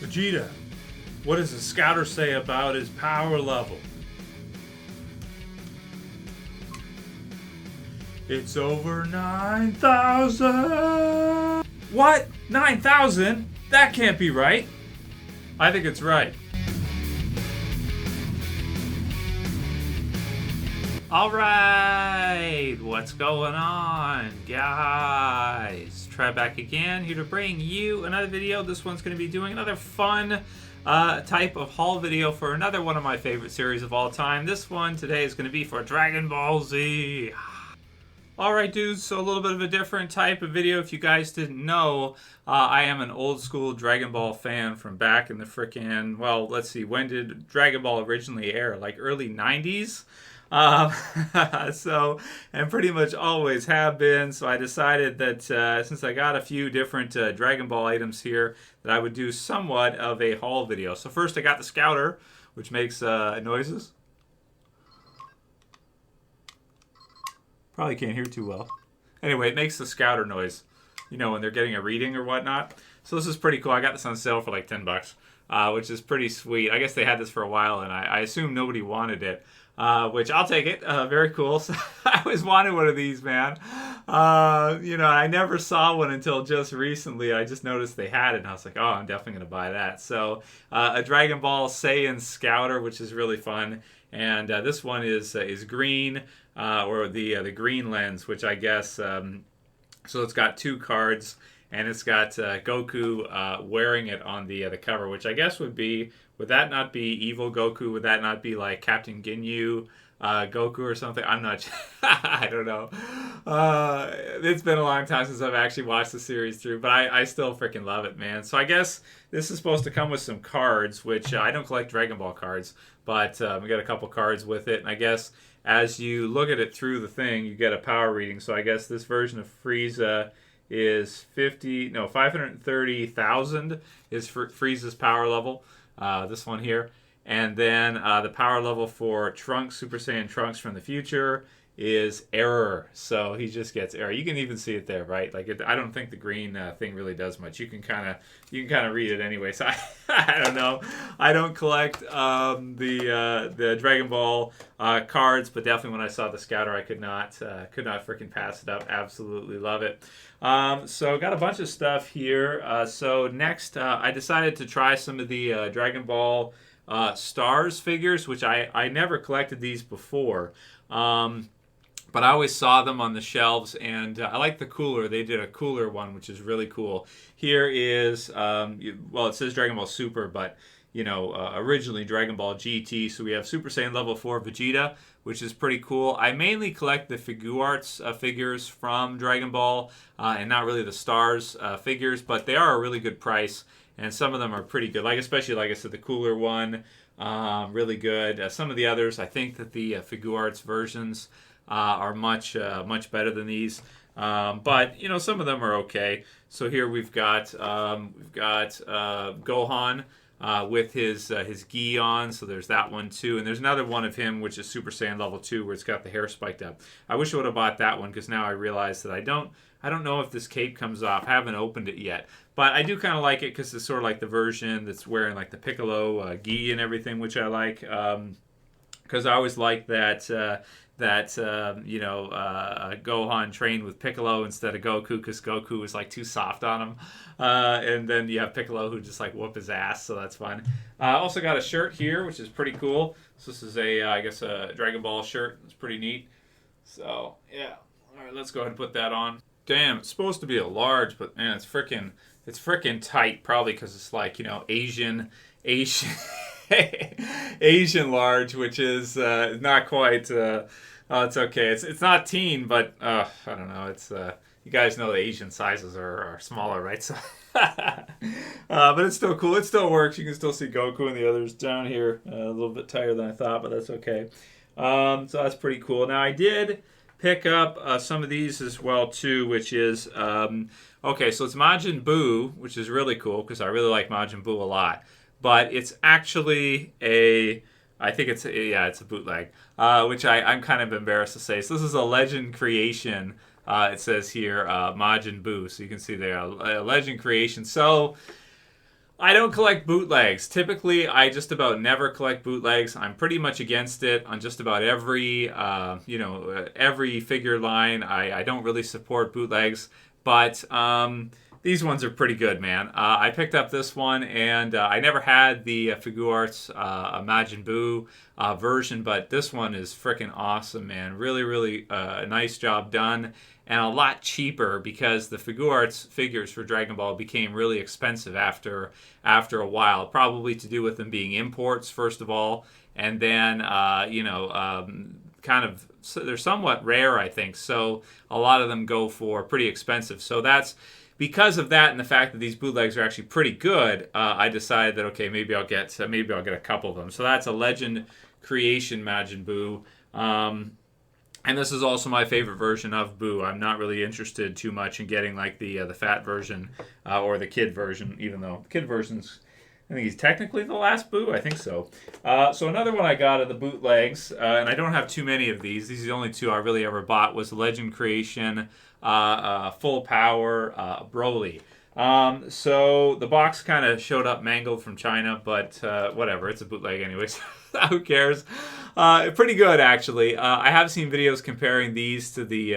Vegeta, what does the Scouter say about his power level? It's over 9,000. What? 9,000? That can't be right. I think it's right. Alright, what's going on, guys? Trev back again, here to bring you another video. This one's going to be doing another fun type of haul video for another one of my favorite series of all time. This one today is going to be for Dragon Ball Z. Alright dudes, so a little bit of a different type of video. If you guys didn't know, I am an old school Dragon Ball fan from back in the frickin', well, let's see, when did Dragon Ball originally air? Like early 90s? So, and pretty much always have been, so I decided that since I got a few different Dragon Ball items here, that I would do somewhat of a haul video. So first I got the Scouter, which makes noises. Probably can't hear too well. Anyway, it makes the Scouter noise, you know, when they're getting a reading or whatnot. So this is pretty cool. I got this on sale for like 10 bucks, which is pretty sweet. I guess they had this for a while, and I assume nobody wanted it, which I'll take it. Very cool. So I always wanted one of these, man. You know, I never saw one until just recently. I just noticed they had it, and I was like, oh, I'm definitely going to buy that. So a Dragon Ball Saiyan Scouter, which is really fun. And this one is green, or the green lens, which I guess, so it's got two cards, and it's got Goku wearing it on the cover, which I guess would that not be evil Goku? Would that not be like Captain Ginyu Goku or something? I'm not sure. I don't know. It's been a long time since I've actually watched the series through, but I still freaking love it, man. So I guess this is supposed to come with some cards, which I don't collect Dragon Ball cards, but we got a couple cards with it, and I guess as you look at it through the thing, you get a power reading. So I guess this version of Frieza is 530,000 is Frieza's power level. This one here. And then the power level for Trunks, Super Saiyan Trunks from the future, is error. So he just gets error. You can even see it there, right? Like I don't think the green thing really does much. You can kind of read it anyway. So I don't know. I don't collect the Dragon Ball cards, but definitely when I saw the Scouter, I could not freaking pass it up. Absolutely love it. So got a bunch of stuff here. So next, I decided to try some of the Dragon Ball Stars figures, which I never collected these before. But I always saw them on the shelves, and I like the cooler. They did a cooler one, which is really cool. Here is, well, it says Dragon Ball Super, but, you know, originally Dragon Ball GT. So we have Super Saiyan Level 4 Vegeta, which is pretty cool. I mainly collect the Figuarts figures from Dragon Ball, and not really the Stars figures, but they are a really good price, and some of them are pretty good. Like, especially, like I said, the cooler one, really good. Some of the others, I think that the Figuarts versions are much better than these, but you know, some of them are okay. So here we've got Gohan with his gi on, so there's that one too, and there's another one of him which is Super Saiyan Level 2 where it's got the hair spiked up. I wish I would have bought that one, because now I realize that I don't know if this cape comes off. I haven't opened it yet, but I do kind of like it because it's sort of like the version that's wearing like the Piccolo gi and everything, which I like, because I always like that Gohan trained with Piccolo instead of Goku, because Goku was like too soft on him, and then you have Piccolo who just like whoop his ass, so that's fun. Also got a shirt here, which is pretty cool. So this is I guess a Dragon Ball shirt. It's pretty neat. So yeah, all right, let's go ahead and put that on. Damn, it's supposed to be a large, but man, it's freaking tight, probably because it's like, you know, Asian Asian large, which is not quite. It's okay. It's not teen, but I don't know. It's you guys know the Asian sizes are smaller, right? So, but it's still cool. It still works. You can still see Goku and the others down here. A little bit tighter than I thought, but that's okay. So that's pretty cool. Now I did pick up some of these as well too, which is okay. So it's Majin Buu, which is really cool because I really like Majin Buu a lot. But it's actually I think it's a bootleg, which I'm kind of embarrassed to say. So this is a Legend creation. It says here Majin Buu, so you can see there a Legend creation. So I don't collect bootlegs. Typically, I just about never collect bootlegs. I'm pretty much against it on just about every, every figure line. I don't really support bootlegs, but these ones are pretty good, man. I picked up this one, and I never had the Figuarts Majin Buu version, but this one is freaking awesome, man. Really, really nice job done. And a lot cheaper because the Figuarts figures for Dragon Ball became really expensive after a while. Probably to do with them being imports, first of all, and then kind of they're somewhat rare, I think. So a lot of them go for pretty expensive. So that's because of that and the fact that these bootlegs are actually pretty good. I decided that okay, maybe I'll get a couple of them. So that's a Legend Creation Majin Buu. And this is also my favorite version of Buu. I'm not really interested too much in getting like the fat version or the kid version, even though the kid version's, I think he's technically the last Buu. I think so. So another one I got of the bootlegs, and I don't have too many of these. These are the only two I really ever bought. Was Legend Creation Full Power Broly. So the box kind of showed up mangled from China, but whatever. It's a bootleg anyways. Who cares? Pretty good, actually. I have seen videos comparing these to the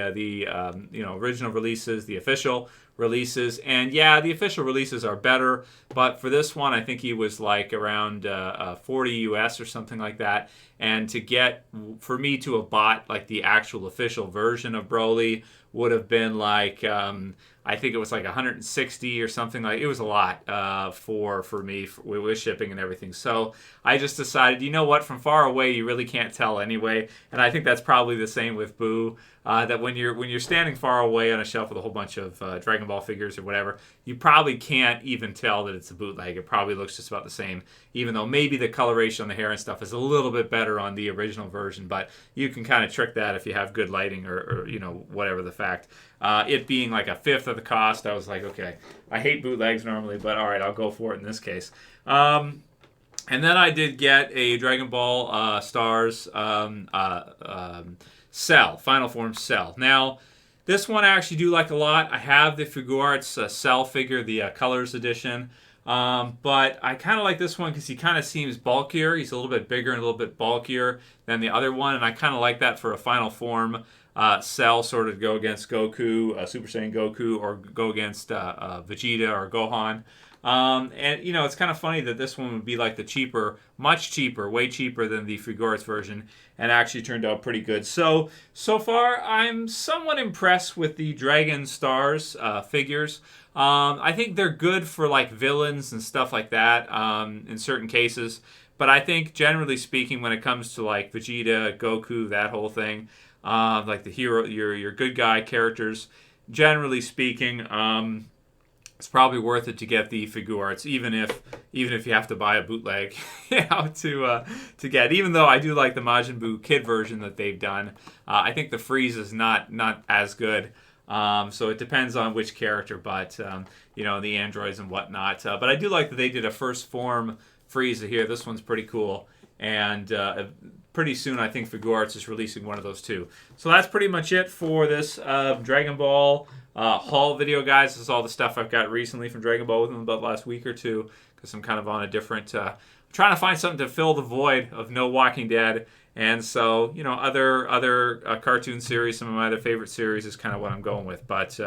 original releases, the official releases, and yeah, the official releases are better. But for this one, I think he was like around 40 US or something like that. And for me to have bought like the actual official version of Broly would have been like I think it was like 160 or something. Like it was a lot for me with shipping and everything. So I just decided, you know what? From far away, you really can't tell anyway. And I think that's probably the same with Buu. That when you're standing far away on a shelf with a whole bunch of Dragon Ball figures or whatever, you probably can't even tell that it's a bootleg. It probably looks just about the same, even though maybe the coloration on the hair and stuff is a little bit better on the original version. But you can kind of trick that if you have good lighting or whatever the fact. It being like a fifth of the cost, I was like, okay, I hate bootlegs normally, but all right, I'll go for it in this case. And then I did get a Dragon Ball Stars Cell, Final Form Cell. Now, this one I actually do like a lot. I have the Figuarts Cell figure, the Colors Edition. But I kind of like this one because he kind of seems bulkier. He's a little bit bigger and a little bit bulkier than the other one. And I kind of like that for a Final Form Cell, sort of go against Goku, Super Saiyan Goku, or go against Vegeta or Gohan. And, it's kind of funny that this one would be like the cheaper, much cheaper, way cheaper than the Figuarts version, and actually turned out pretty good. So far, I'm somewhat impressed with the Dragon Stars figures. I think they're good for like villains and stuff like that in certain cases. But I think, generally speaking, when it comes to like Vegeta, Goku, that whole thing, like the hero, your good guy characters, generally speaking, it's probably worth it to get the Figuarts, even if you have to buy a bootleg, to get. Even though I do like the Majin Buu kid version that they've done, I think the Frieza is not as good. So it depends on which character, but the androids and whatnot. But I do like that they did a first form Frieza here. This one's pretty cool, and pretty soon I think Figuarts is releasing one of those too. So that's pretty much it for this Dragon Ball haul video, guys. This is all the stuff I've got recently from Dragon Ball within about the last week or two, because I'm kind of on a different, trying to find something to fill the void of no Walking Dead. And so, other cartoon series, some of my other favorite series is kind of what I'm going with. But,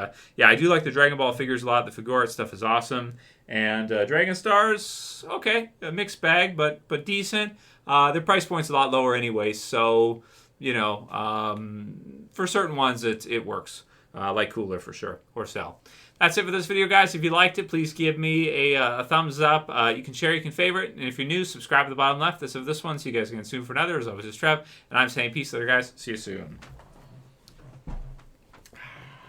I do like the Dragon Ball figures a lot. The Figuarts stuff is awesome. And Dragon Stars, okay, a mixed bag, but decent. Their price point's a lot lower anyway. So, for certain ones, it works. Like Cooler for sure, or Cell. That's it for this video, guys. If you liked it, please give me a thumbs up. You can share, you can favorite, and if you're new, subscribe at the bottom left. That's of this one. See you guys again soon for another. As always, it's Trev, and I'm saying peace later, guys. See you soon.